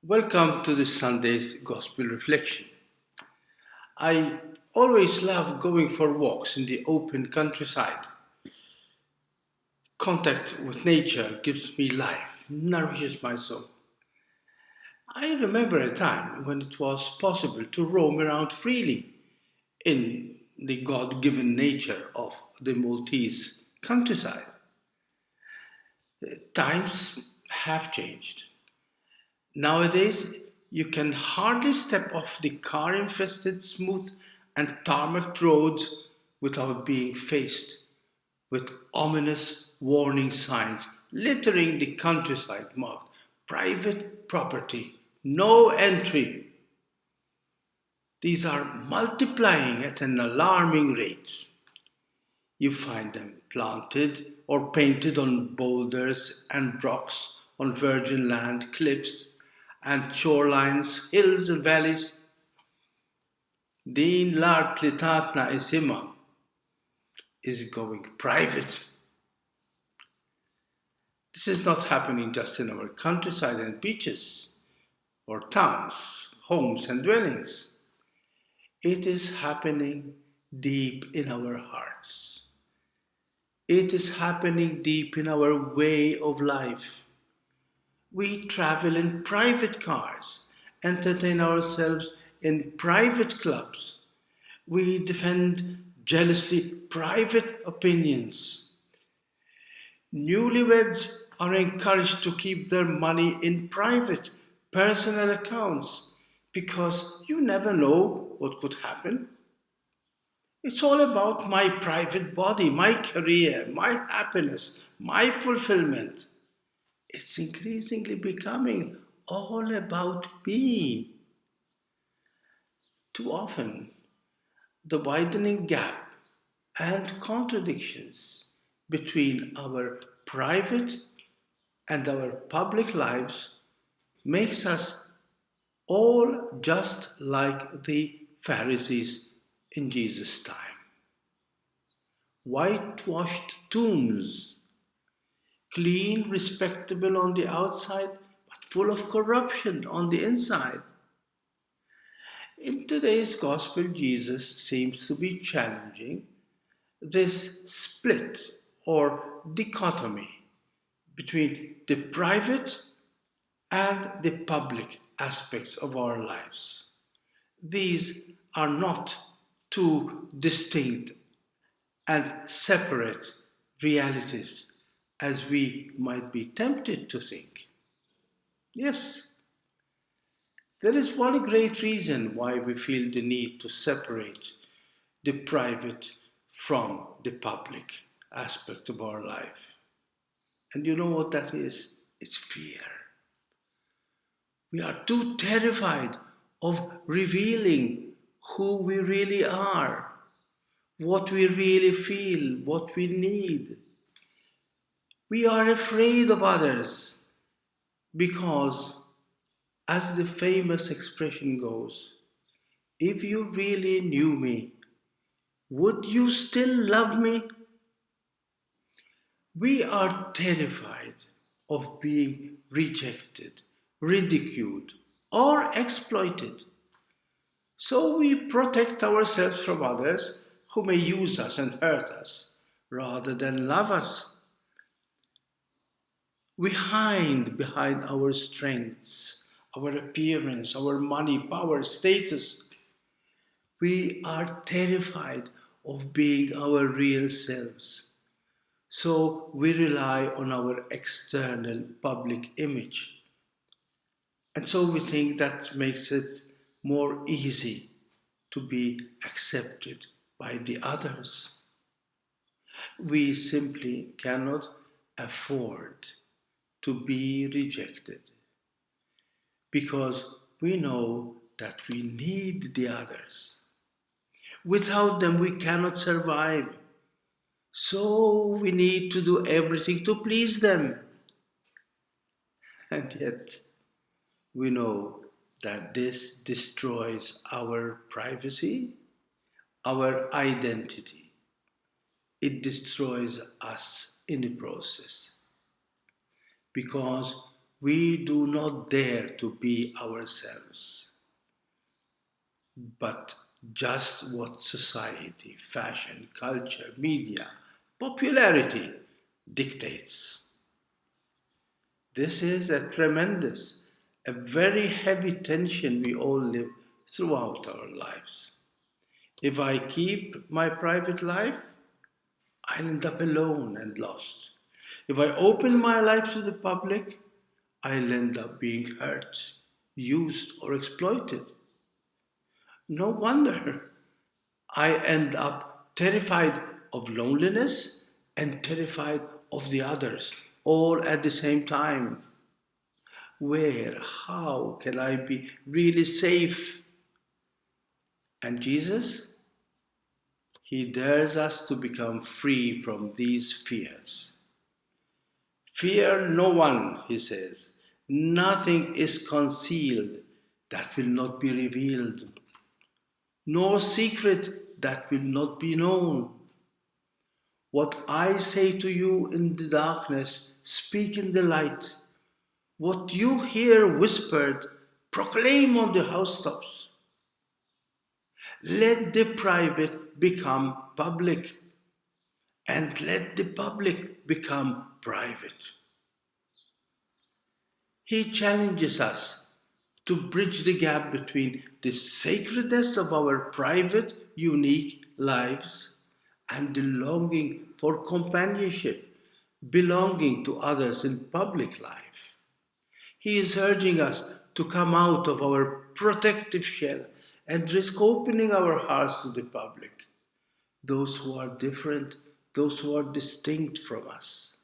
Welcome to this Sunday's Gospel Reflection. I always love going for walks in the open countryside. Contact with nature gives me life, nourishes my soul. I remember a time when it was possible to roam around freely in the God given nature of the Maltese countryside. Times have changed. Nowadays, you can hardly step off the car infested, smooth, and tarmac roads without being faced with ominous warning signs littering the countryside marked private property, no entry. These are multiplying at an alarming rate. You find them planted or painted on boulders and rocks, on virgin land, cliffs, and shorelines, hills and valleys. Din Lartlitatna Isima is going private. This is not happening just in our countryside and beaches or towns, homes and dwellings. It is happening deep in our hearts. It is happening deep in our way of life. We travel in private cars, entertain ourselves in private clubs. We defend jealously private opinions. Newlyweds are encouraged to keep their money in private, personal accounts because you never know what could happen. It's all about my private body, my career, my happiness, my fulfillment. It's increasingly becoming all about me. Too often, the widening gap and contradictions between our private and our public lives makes us all just like the Pharisees in Jesus' time. Whitewashed tombs, clean, respectable on the outside, but full of corruption on the inside. In today's gospel, Jesus seems to be challenging this split or dichotomy between the private and the public aspects of our lives. These are not two distinct and separate realities as we might be tempted to think. Yes, there is one great reason why we feel the need to separate the private from the public aspect of our life. And you know what that is? It's fear. We are too terrified of revealing who we really are, what we really feel, what we need. We are afraid of others because, as the famous expression goes, if you really knew me, would you still love me? We are terrified of being rejected, ridiculed, or exploited. So we protect ourselves from others who may use us and hurt us rather than love us. We hide behind our strengths, our appearance, our money, power, status. We are terrified of being our real selves. So we rely on our external public image. And so we think that makes it more easy to be accepted by the others. We simply cannot afford to be rejected because we know that we need the others. Without them, we cannot survive. So we need to do everything to please them. And yet, we know that this destroys our privacy, our identity. It destroys us in the process because We do not dare to be ourselves, but just what society, fashion, culture, media, popularity dictates. This is a very heavy tension we all live throughout our lives. If I keep my private life, I'll end up alone and lost. If I open my life to the public, I'll end up being hurt, used, or exploited. No wonder I end up terrified of loneliness and terrified of the others, all at the same time. How can I be really safe? And Jesus, He dares us to become free from these fears. Fear no one, He says. Nothing is concealed that will not be revealed, nor secret that will not be known. What I say to you in the darkness, speak in the light. What you hear whispered, proclaim on the housetops. Let the private become public, and let the public become private. He challenges us to bridge the gap between the sacredness of our private, unique lives and the longing for companionship, belonging to others in public life. He is urging us to come out of our protective shell and risk opening our hearts to the public, those who are different, those who are distinct from us.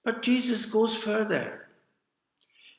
But Jesus goes further.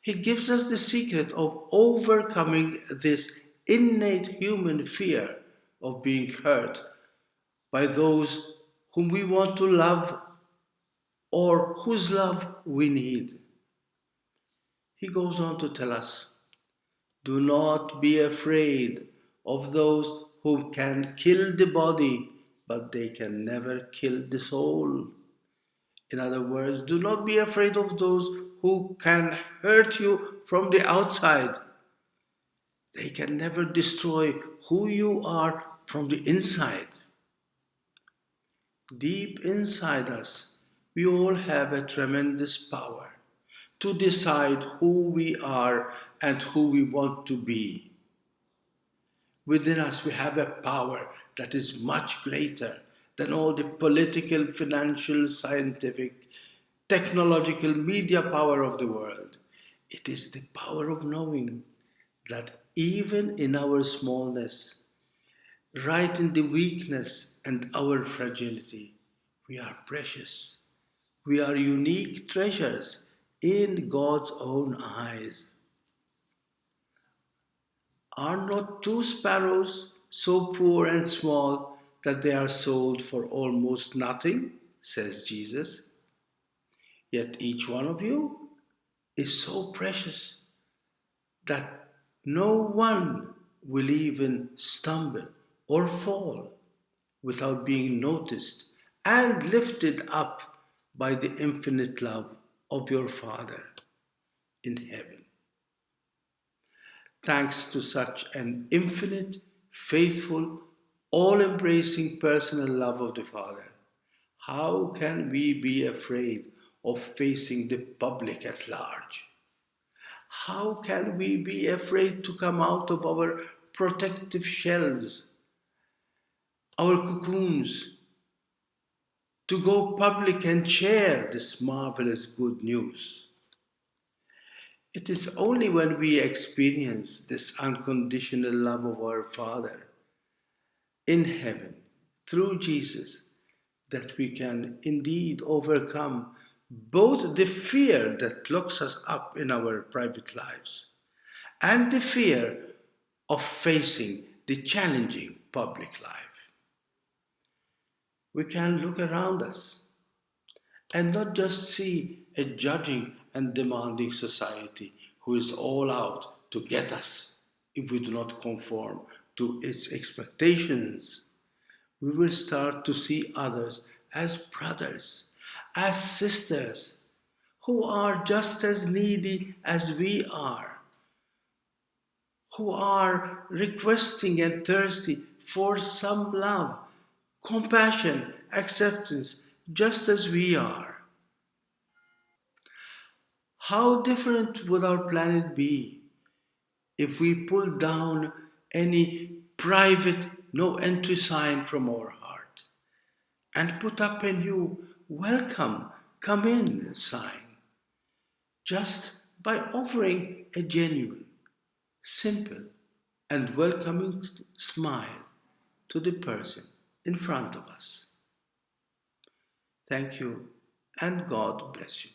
He gives us the secret of overcoming this innate human fear of being hurt by those whom we want to love or whose love we need. He goes on to tell us, do not be afraid of those who can kill the body, but they can never kill the soul. In other words, do not be afraid of those who can hurt you from the outside. They can never destroy who you are from the inside. Deep inside us, we all have a tremendous power to decide who we are and who we want to be. Within us, we have a power that is much greater than all the political, financial, scientific, technological, media power of the world. It is the power of knowing that even in our smallness, right in the weakness and our fragility, we are precious. We are unique treasures in God's own eyes. Are not two sparrows so poor and small that they are sold for almost nothing? Says Jesus. Yet each one of you is so precious that no one will even stumble or fall without being noticed and lifted up by the infinite love of your Father in heaven. Thanks to such an infinite, faithful, all embracing personal love of the Father, how can we be afraid of facing the public at large? How can we be afraid to come out of our protective shells, our cocoons, to go public and share this marvelous good news? It is only when we experience this unconditional love of our Father in heaven through Jesus that we can indeed overcome both the fear that locks us up in our private lives and the fear of facing the challenging public life. We can look around us and not just see a judging and demanding society who is all out to get us if we do not conform to its expectations. We will start to see others as brothers, as sisters, who are just as needy as we are, who are requesting and thirsty for some love, compassion, acceptance, just as we are. How different would our planet be if we pulled down any private no entry sign from our heart and put up a new welcome, come in sign, just by offering a genuine, simple, and welcoming smile to the person in front of us? Thank you, and God bless you.